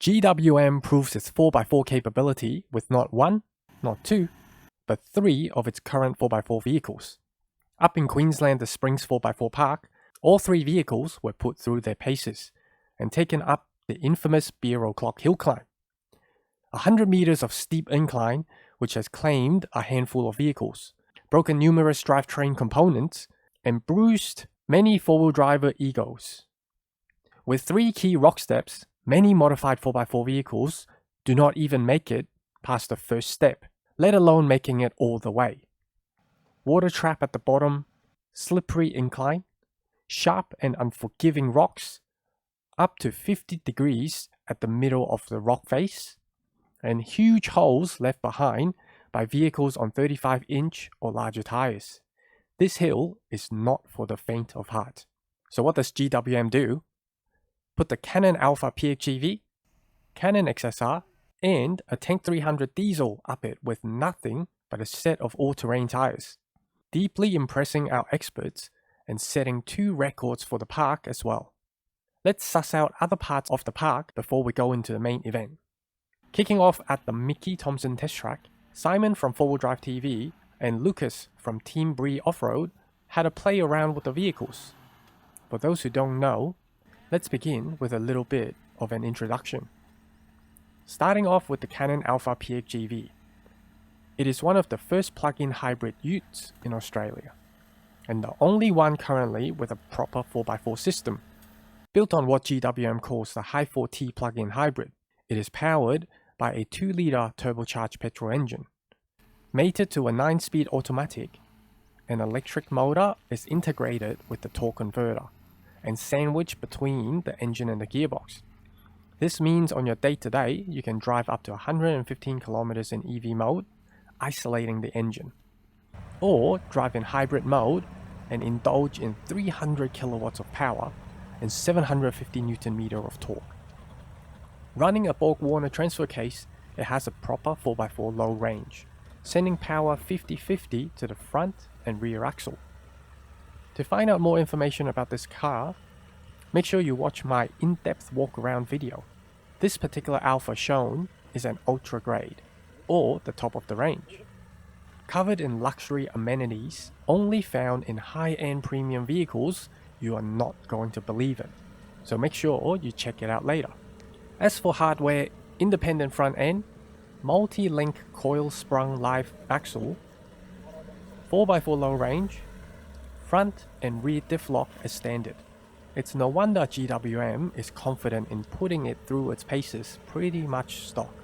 GWM proves its 4x4 capability with not one, not two, but three of its current 4x4 vehicles. Up in Queensland The Springs 4x4 park, all three vehicles were put through their paces and taken up the infamous Beer O'Clock hill climb. 100 meters of steep incline which has claimed a handful of vehicles, broken numerous drivetrain components, and bruised many four-wheel driver egos. With three key rock steps, many modified 4x4 vehicles do not even make it past the first step, let alone making it all the way. Water trap at the bottom, slippery incline, sharp and unforgiving rocks, up to 50 degrees at the middle of the rock face, and huge holes left behind by vehicles on 35-inch or larger tires. This hill is not for the faint of heart. So what does GWM do? Put the Cannon Alpha PHEV, Cannon XSR, and a Tank 300 diesel up it with nothing but a set of All Terrain Tyres, deeply impressing our experts and setting 2 records for the park as well. Let's suss out other parts of the park before we go into the main event. Kicking off at the Mickey Thompson test track, Simon from 4Wheel Drive TV and Lucas from Team Bree Off-Road had a play around with the vehicles. For those who don't know, let's begin with a little bit of an introduction. Starting off with the Cannon Alpha PHEV. It is one of the first plug-in hybrid utes in Australia, and the only one currently with a proper 4x4 system. Built on what GWM calls the High 4T plug-in hybrid, it is powered by a 2-litre turbocharged petrol engine. Mated to a 9-speed automatic, an electric motor is integrated with the torque converter and sandwiched between the engine and the gearbox. This means on your day-to-day, you can drive up to 115 kilometers in EV mode, isolating the engine, or drive in hybrid mode and indulge in 300 kilowatts of power and 750 Newton meter of torque. Running a Borg-Warner transfer case, it has a proper 4x4 low range, sending power 50-50 to the front and rear axle. To find out more information about this car, make sure you watch my in-depth walk-around video. This particular Alpha shown is an ultra grade, or the top of the range. Covered in luxury amenities only found in high-end premium vehicles, you are not going to believe it. So make sure you check it out later. As for hardware, independent front end, multi-link coil sprung live axle, 4x4 low range, front and rear diff lock as standard. It's no wonder GWM is confident in putting it through its paces pretty much stock.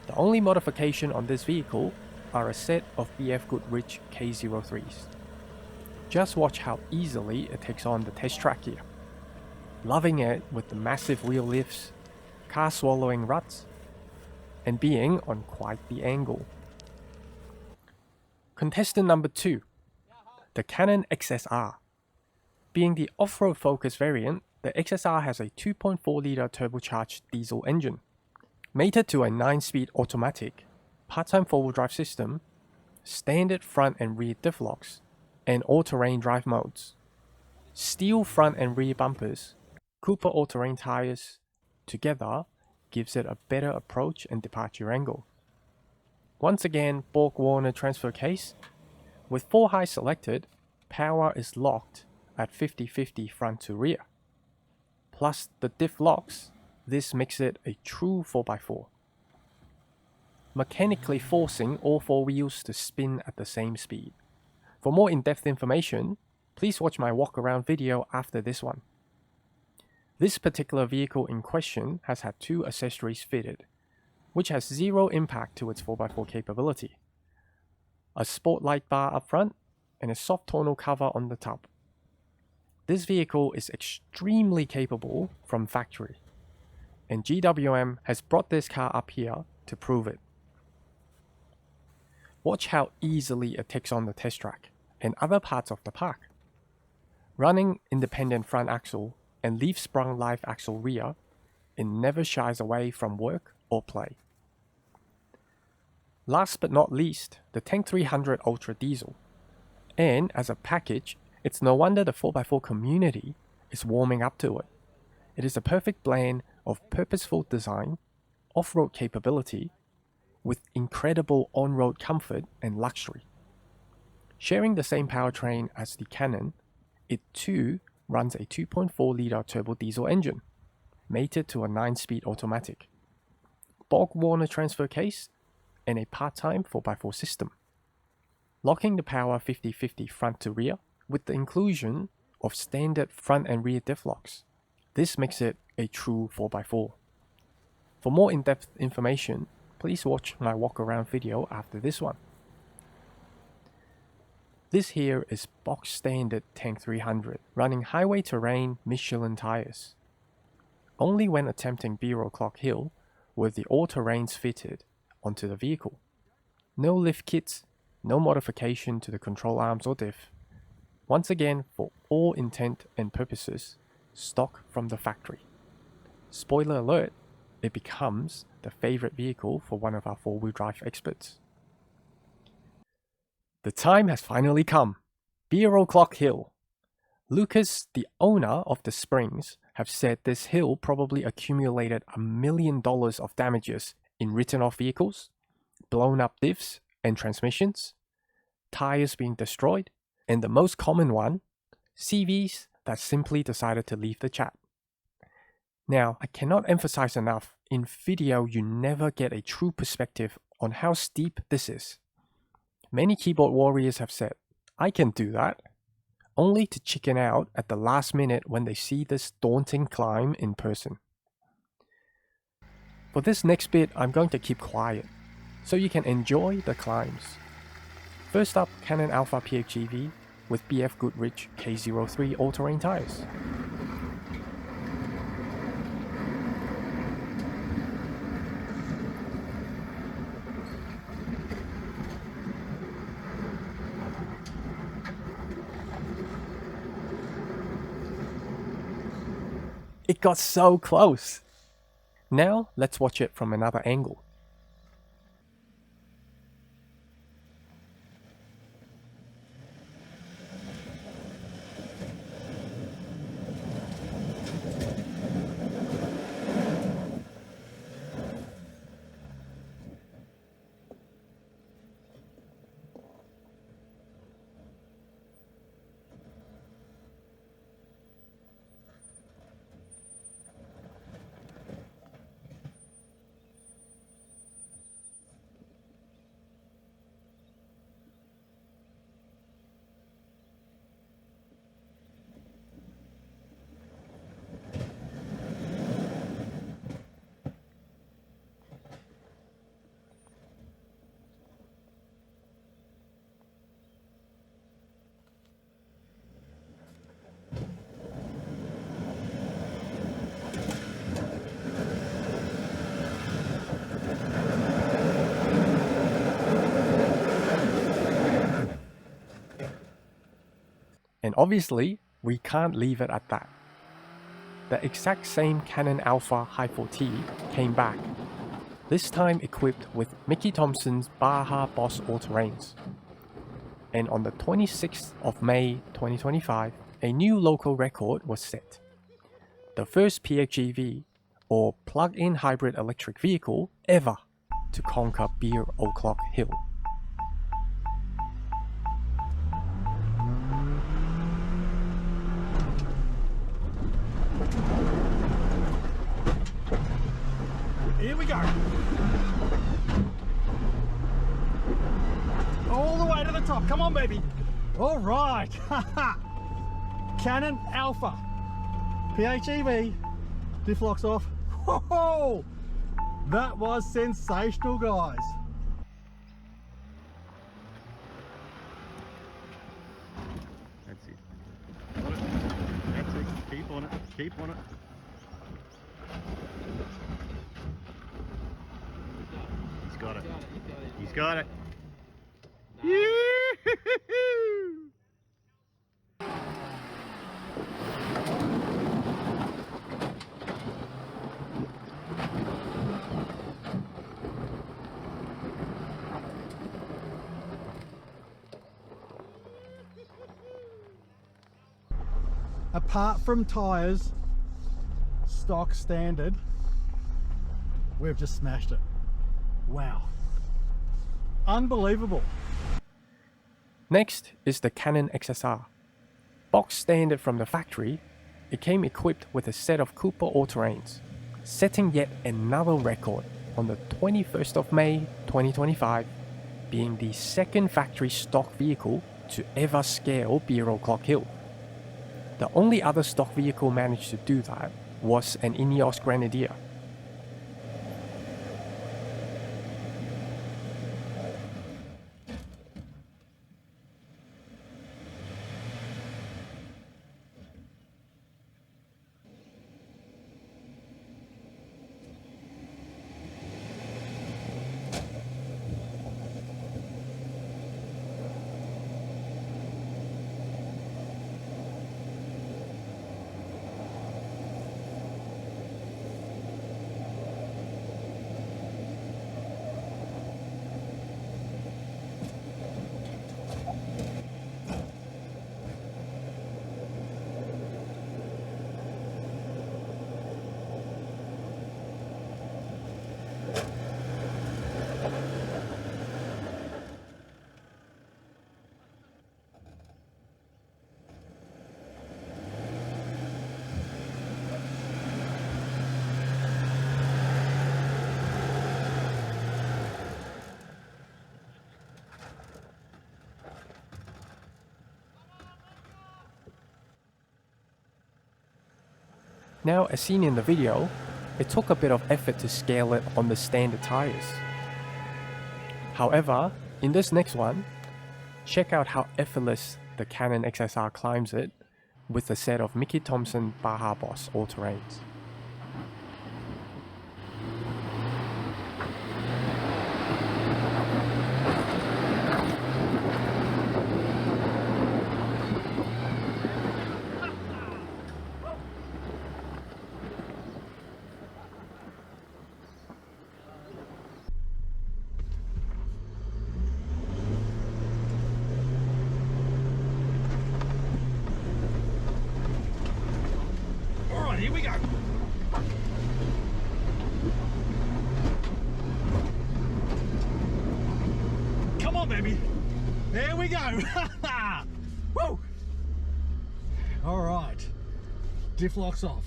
The only modification on this vehicle are a set of BF Goodrich K03s. Just watch how easily it takes on the test track here. Loving it with the massive wheel lifts, car swallowing ruts, and being on quite the angle. Contestant number 2, the Cannon XSR. Being the off-road focused variant, the XSR has a 2.4-litre turbocharged diesel engine, mated to a 9-speed automatic, part-time 4-wheel drive system, standard front and rear diff locks, and all-terrain drive modes. Steel front and rear bumpers, Cooper all-terrain tires, together gives it a better approach and departure angle. Once again, Borg-Warner transfer case. With 4 high selected, power is locked at 50-50 front to rear. Plus the diff locks, this makes it a true 4x4. Mechanically forcing all 4 wheels to spin at the same speed. For more in-depth information, please watch my walk-around video after this one. This particular vehicle in question has had 2 accessories fitted, which has zero impact to its 4x4 capability. A spotlight bar up front and a soft tonal cover on the top. This vehicle is extremely capable from factory, and GWM has brought this car up here to prove it. Watch how easily it takes on the test track and other parts of the park. Running independent front axle and leaf sprung live axle rear, it never shies away from work or play. Last but not least, the Tank 300 Ultra Diesel. And as a package, it's no wonder the 4x4 community is warming up to it. It is a perfect blend of purposeful design, off-road capability, with incredible on-road comfort and luxury. Sharing the same powertrain as the Cannon, it too runs a 2.4-litre turbo diesel engine, mated to a 9-speed automatic, Borg-Warner transfer case, and a part-time 4x4 system. Locking the power 50-50 front to rear with the inclusion of standard front and rear diff locks. This makes it a true 4x4. For more in-depth information, please watch my walk-around video after this one. This here is box standard Tank 300 running highway terrain Michelin tires. Only when attempting B-roll clock hill were the All Terrains fitted onto the vehicle. No lift kits, no modification to the control arms or diff. Once again, for all intent and purposes, stock from the factory. Spoiler alert, it becomes the favorite vehicle for one of our four-wheel drive experts. The time has finally come. B-roll clock hill. Lucas, the owner of the Springs, have said this hill probably accumulated $1 million of damages in written-off vehicles, blown up diffs and transmissions, tires being destroyed, and the most common one, CVs that simply decided to leave the chat. Now, I cannot emphasize enough, in video you never get a true perspective on how steep this is. Many keyboard warriors have said, I can do that, only to chicken out at the last minute when they see this daunting climb in person. For this next bit, I'm going to keep quiet, so you can enjoy the climbs. First up, Cannon Alpha PHEV with BF Goodrich K03 All Terrain Tyres. It got so close! Now let's watch it from another angle. And obviously, we can't leave it at that. The exact same Cannon Alpha Hi4T came back, this time equipped with Mickey Thompson's Baja Boss All Terrains. And on the 26th of May 2025, a new local record was set. The first PHEV, or plug-in hybrid electric vehicle, ever to conquer B-roll clock hill. Here we go. All the way to the top. Come on, baby. All right. Cannon Alpha PHEV. Diff locks off. Whoa! That was sensational, guys. That's it. That's it. Keep on it. Keep on it. He's got it. He's got it. Yoo-hoo-hoo-hoo! Apart from tyres, stock standard, We've just smashed it. Wow. Unbelievable. Next is the Cannon XSR. Box standard from the factory, it came equipped with a set of Cooper All Terrains, setting yet another record on the 21st of May 2025, being the second factory stock vehicle to ever scale Bureau Clock Hill. The only other stock vehicle managed to do that was an Ineos Grenadier. Now, as seen in the video, it took a bit of effort to scale it on the standard tires. However, in this next one, check out how effortless the Cannon XSR climbs it with a set of Mickey Thompson Baja Boss All Terrains. Alright, here we go. Come on, baby. There we go. Woo! Alright. Diff locks off.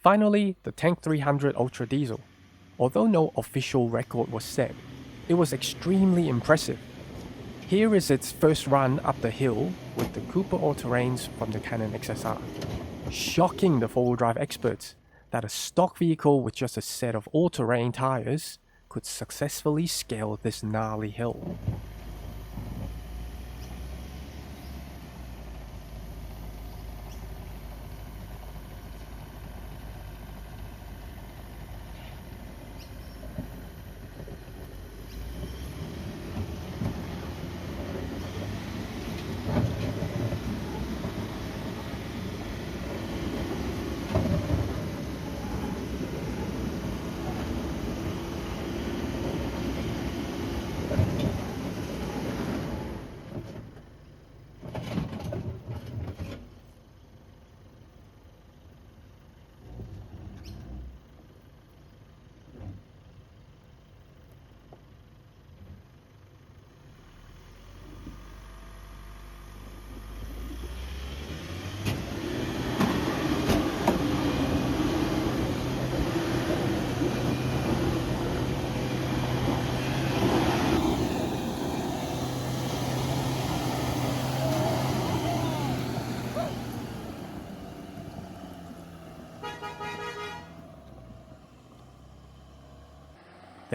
Finally, the Tank 300 Ultra Diesel. Although no official record was set, it was extremely impressive. Here is its first run up the hill with the Cooper All Terrains from the Cannon XSR. Shocking the four-wheel drive experts that a stock vehicle with just a set of all-terrain tires could successfully scale this gnarly hill.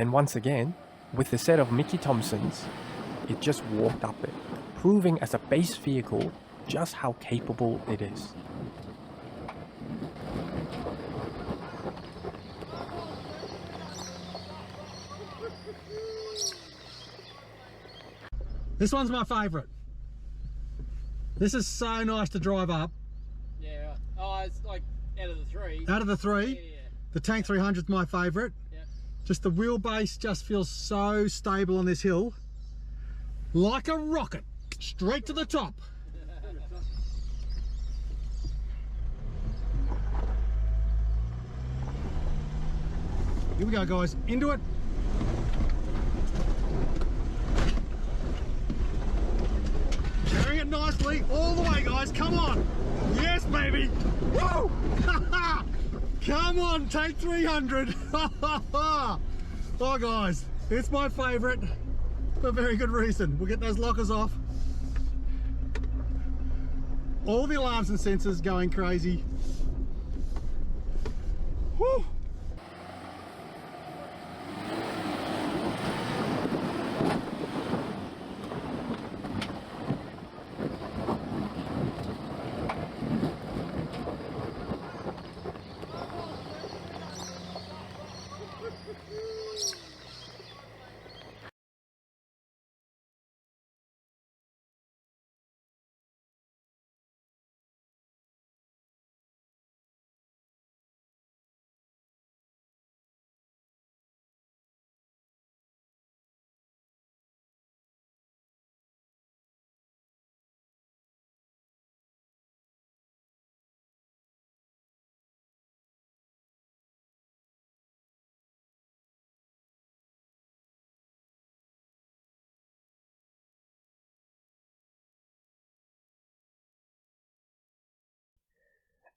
Then once again, with the set of Mickey Thompsons, it just walked up it, proving as a base vehicle just how capable it is. This one's my favourite. This is so nice to drive up. Yeah, right. Oh, it's like out of the three. Out of the three, Yeah. the Tank 300 is my favourite. Yeah. Just the wheelbase just feels so stable on this hill. Like a rocket, straight to the top. Here we go, guys, into it. Carrying it nicely, all the way, guys, come on. Yes, baby. Woo! Come on, Tank 300. Oh, guys, it's my favourite for a very good reason. We'll get those lockers off. All the alarms and sensors going crazy. Woo!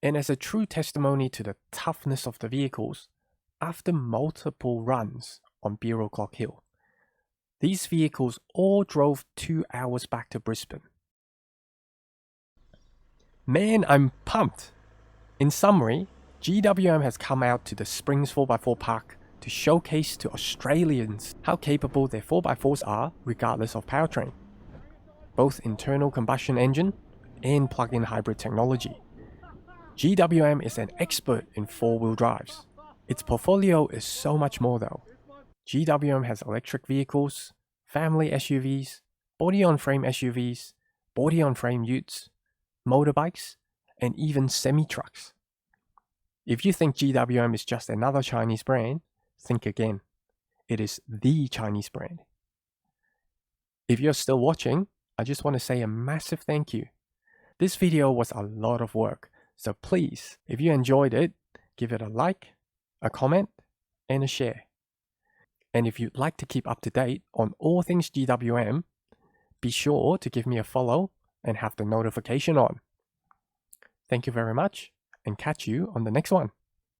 And as a true testimony to the toughness of the vehicles, after multiple runs on Bureau Clock Hill, these vehicles all drove 2 hours back to Brisbane. Man, I'm pumped! In summary, GWM has come out to the Springs 4x4 Park to showcase to Australians how capable their 4x4s are regardless of powertrain, both internal combustion engine and plug-in hybrid technology. GWM is an expert in four-wheel drives. Its portfolio is so much more though. GWM has electric vehicles, family SUVs, body-on-frame SUVs, body-on-frame utes, motorbikes, and even semi-trucks. If you think GWM is just another Chinese brand, think again. It is the Chinese brand. If you're still watching, I just want to say a massive thank you. This video was a lot of work, so please, if you enjoyed it, give it a like, a comment, and a share. And if you'd like to keep up to date on all things GWM, be sure to give me a follow and have the notification on. Thank you very much, and catch you on the next one.